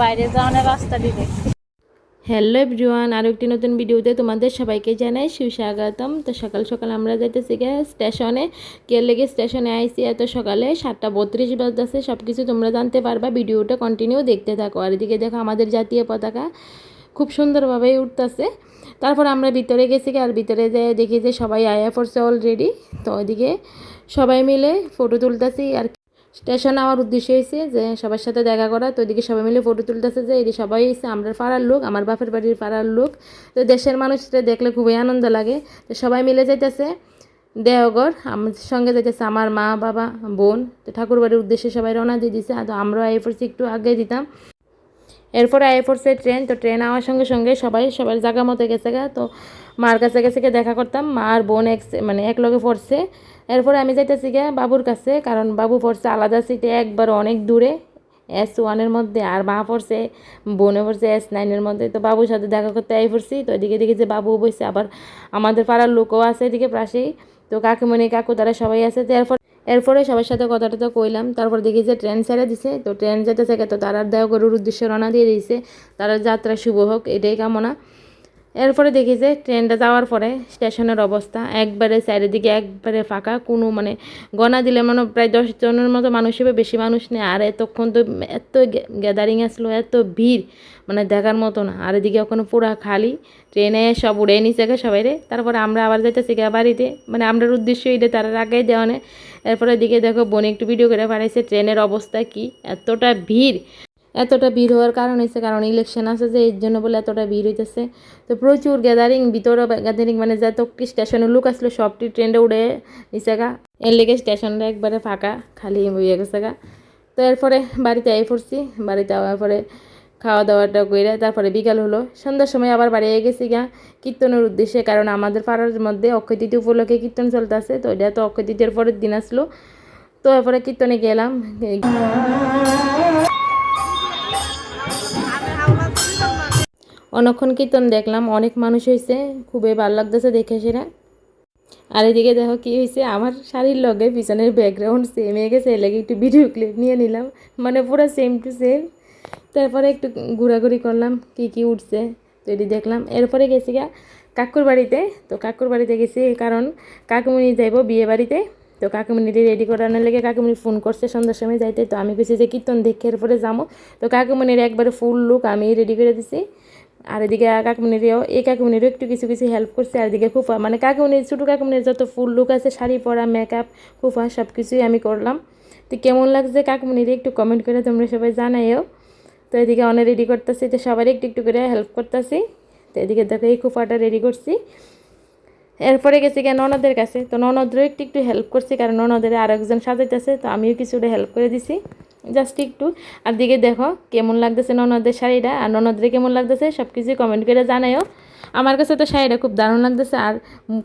বাইরে যাওয়ার রাস্তা দিবে। হ্যালো এভরিওয়ান, আরও একটি নতুন ভিডিওতে তোমাদের সবাইকে জানাই সুস্বাগতম। তো সকাল সকাল আমরা যাইতেছি স্টেশনে। কে লেগে স্টেশনে আইসি এত সকালে 7:32 বাজতেছে। সব কিছু তোমরা জানতে পারবা, ভিডিওটা কন্টিনিউ দেখতে থাকো। আর এদিকে দেখো আমাদের জাতীয় পতাকা খুব সুন্দরভাবে উঠতেছে। তারপর আমরা ভিতরে গেছি, আর ভিতরে যেয়ে দেখি যে সবাই আয়া পড়ছে অলরেডি। তো ওইদিকে সবাই মিলে ফটো তুলতেছি। আর স্টেশন আমার উদ্দেশ্য হয়েছে যে সবার সাথে দেখা করা। তো এদিকে সবাই মিলে ফটো তুলতেছে, যে এটি সবাই হয়েছে আমরা পাড়ার লোক, আমার বাপের বাড়ির পাড়ার লোক। তো দেশের মানুষরা দেখলে খুবই আনন্দ লাগে। তো সবাই মিলে যাইতেছে দেওঘর, আমাদের সঙ্গে যাইতেছে আমার মা বাবা বোন। তো ঠাকুর বাড়ির উদ্দেশ্যে সবাই রওনা দিয়ে দিছে। তো আমরাও আই পড়ছি, একটু আগে দিতাম। এরপরে আই পড়ছে ট্রেন। তো ট্রেন আওয়ার সঙ্গে সঙ্গে সবাই সবার জায়গা মতো গেছে তো মার কাছে দেখা করতাম। মা আর বোন এক লগে পড়ছে। এরপরে আমি যাইতেছি বাবুর কাছে, কারণ বাবু পড়ছে আলাদা সিটে, একবার অনেক দূরে S1-এর মধ্যে, আর মা পড়ছে বোনে পড়ছে S9-এর মধ্যে। তো বাবুর সাথে দেখা করতে আই পড়ছি। তো এদিকে দেখি যে বাবু বসে, আবার আমাদের পাড়ার লোকও আছে এদিকে পাশেই। তো কাকুমণি কাকু তারা সবাই আছে। তো এরপরে সবার সাথে কথাটা কইলাম। তারপর দেখি যে ট্রেন ছেড়ে দিছে। তো ট্রেন যেতে থাকে, তো তারা দেওঘরের উদ্দেশ্যে রওনা দিয়ে দিয়েছে। তারা যাত্রা শুভ হোক, এটাই কামনা। এরপরে দেখি যে ট্রেনটা যাওয়ার পরে স্টেশনের অবস্থা একবারে চারিদিকে একবারে ফাঁকা, কোনো গণা দিলে প্রায় 10 জনের মতো মানুষ হবে, বেশি মানুষ নেই। আর এতক্ষণ তো এত গ্যাদারিং আসলো, এত ভিড়, দেখার মতো না। আর এদিকে ওখানে পুরা খালি, ট্রেনে সব উড়ে নিচে সবাইরে। তারপরে আমরা আবার যাইতেছি বাড়িতে, আমরা উদ্দেশ্য এটা তার আগে দেওয়া নেই। এরপরে এদিকে দেখো বোন একটু ভিডিও করে পাঠাইছে ট্রেনের অবস্থা কি, এতটা ভিড় হওয়ার কারণ হয়েছে কারণ ইলেকশন আছে, যে এর জন্য বলে এতটা ভিড় হইতেছে। তো প্রচুর গ্যাদারিং, ভিতরে গ্যাদারিং, যত স্টেশনের লোক আসলো সবটি ট্রেনটা উড়ে নিচে এর লেগে স্টেশনটা একবারে ফাঁকা খালি হয়ে গেছে তো এরপরে বাড়িতে আই পড়ছি। বাড়িতে আওয়ার পরে খাওয়া দাওয়াটা করে তারপরে বিকাল হলো। সন্ধ্যার সময় আবার বাড়ি গেছি কীর্তনের উদ্দেশ্যে, কারণ আমাদের পাড়ার মধ্যে অক্ষয় তৃতীয় উপলক্ষে কীর্তন চলতেছে। তো এটা তো অক্ষয় তৃতীয়ার পরের দিন আসলো। তো এরপরে কীর্তনে গেলাম। অনেকক্ষণ কীর্তন দেখলাম, অনেক মানুষ হয়েছে, খুবই ভালো লাগতেছে দেখে সেটা। আর এদিকে দেখো কী হয়েছে, আমার শাড়ির লগে পিছনের ব্যাকগ্রাউন্ড সেম হয়ে গেছে, এর লাগে একটু ভিডিও ক্লিপ নিয়ে নিলাম, পুরো সেম টু সেম। তারপরে একটু ঘোরাঘুরি করলাম, কি উঠছে তো এটি দেখলাম। এরপরে গেছি কাকুর বাড়িতে। তো কাকুর বাড়িতে গেছি কারণ কাকুমণি যাইব বিয়ে বাড়িতে। তো কাকুমণিটি রেডি করানোর লেগে কাকুমণি ফোন করছে সন্ধ্যার সময় যাইতে। তো আমি কেছি যে কীর্তন দেখে এরপরে যাবো। তো কাকুমণির একবারে ফুল লুক আমি রেডি করে দিছি। আর এদিকে কাকুমণিরও একটু কিছু হেল্প করছে। আর এদিকে ফুফা কাকুমণির ছোটো কাকুমণির যত ফুল লুক আছে, শাড়ি পরা, মেকআপ, ফুফা সব কিছুই আমি করলাম। তো কেমন লাগছে কাকুমণির একটু কমেন্ট করে তোমরা সবাই জানাইও। তো এদিকে অনেক রেডি করতেছি, তো সবাই একটু করে হেল্প করতেছি। তো এদিকে দেখো এই ফুফাটা রেডি করছি। এরপরে গেছি ননদের কাছে। তো ননদেরও একটু হেল্প করছি, কারণ ননদের আরেকজন সাজাইতেছে। তো আমিও কিছুটা হেল্প করে দিছি, জাস্ট একটু। আর দিকে দেখো কেমন লাগতেছে ননদের শাড়িটা, আর ননদের কেমন লাগতেছে সব কিছু কমেন্ট করে জানাইও। আমার কাছে তো শাড়িটা খুব দারুণ লাগতেছে, আর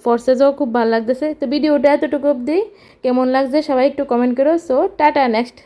ফর্সেজও খুব ভালো লাগতেছে। তো ভিডিওটা এতটুকু অবধি, কেমন লাগছে সবাই একটু কমেন্ট করো। So tata, next